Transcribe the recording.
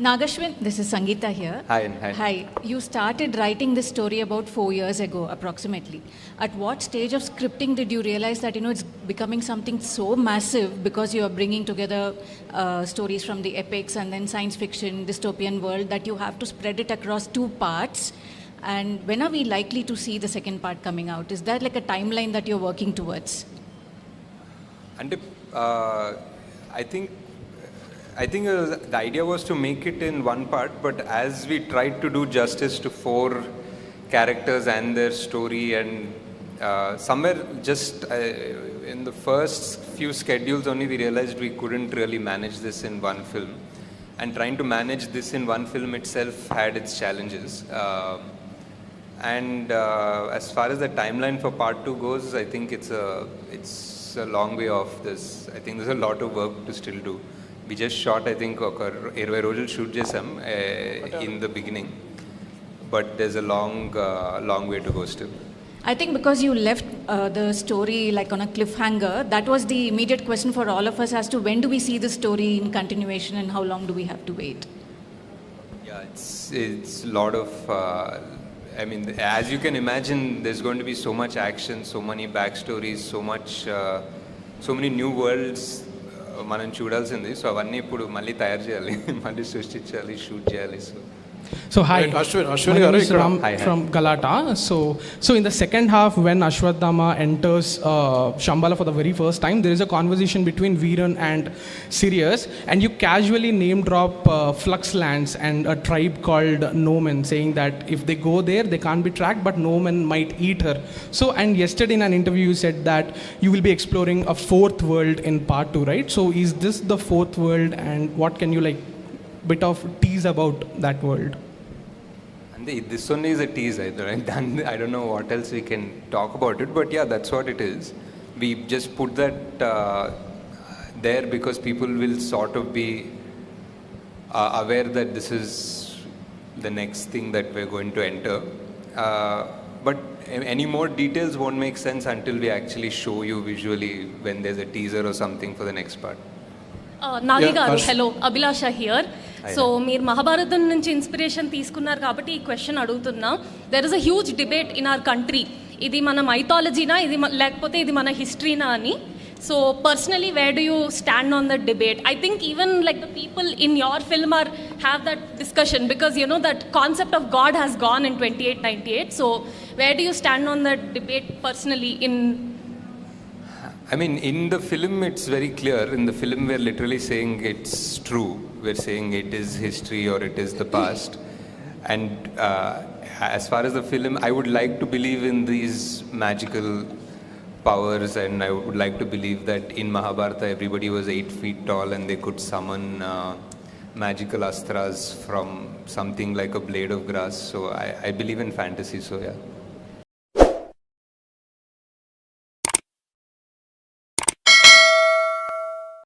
Nag Ashwin, this is Sangeeta here. Hi. Hi. You started writing this story about 4 years ago, approximately. At what stage of scripting did you realize that, it's becoming something so massive because you are bringing together stories from the epics and then science fiction, dystopian world, that you have to spread it across 2 parts? And when are we likely to see the second part coming out? Is that like a timeline that you're working towards? And I think the idea was to make it in 1 part, but as we tried to do justice to 4 characters and their story, and somewhere just in the first few schedules only we realized we couldn't really manage this in 1 film. And trying to manage this in 1 film itself had its challenges. As far as the timeline for part 2 goes, I think it's a long way off this. I think there's a lot of work to still do. We just shot, I think, 20 రోజులు shoot చేసాం in the beginning, but there's a long way to go still. I think because you left the story like on a cliffhanger, that was the immediate question for all of us as to when do we see the story in continuation and how long do we have to wait? Yeah, it's a lot of, as you can imagine, there's going to be so much action, so many backstories, so many new worlds మనం చూడాల్సింది. So అవన్నీ ఇప్పుడు మళ్ళీ తయారు చేయాలి, మళ్ళీ సృష్టించాలి, shoot చేయాలి. So hi, Ashwin my name is Ram from Galata. So in the second half, when Ashwadhama enters Shambhala for the very first time, there is a conversation between Veeran and Sirius, and you casually name drop Flux Lands and a tribe called Nomen, saying that if they go there, they can't be tracked, but Nomen might eat her. So, and yesterday in an interview, you said that you will be exploring a 4th world in part 2, right? So is this the 4th world, and what can you bit of tease about that world? And this only is a tease. I don't know what else we can talk about it, but yeah, that's what it is. We just put that there because people will sort of be aware that this is the next thing that we're going to enter. But any more details won't make sense until we actually show you visually when there's a teaser or something for the next part. Nagi garu, hello, Abhilasha here. So మీరు మహాభారతం నుంచి inspiration తీసుకున్నారు కాబట్టి ఈ question అడుగుతున్నా. There is a huge debate in our country, ఇది మన మైథాలజీనా, ఇది లేకపోతే ఇది మన హిస్టరీనా అని. So personally where do you stand on that debate? I think even like the people in your film or have that discussion because you know that concept of God has gone in 2898. So where do you stand on that debate personally in? In the film, it's very clear. In the film, we're literally saying it's true. We're saying it is history or it is the past. And as far as the film, I would like to believe in these magical powers, and I would like to believe that in Mahabharata, everybody was 8 feet tall and they could summon magical astras from something like a blade of grass. So I believe in fantasy, so yeah.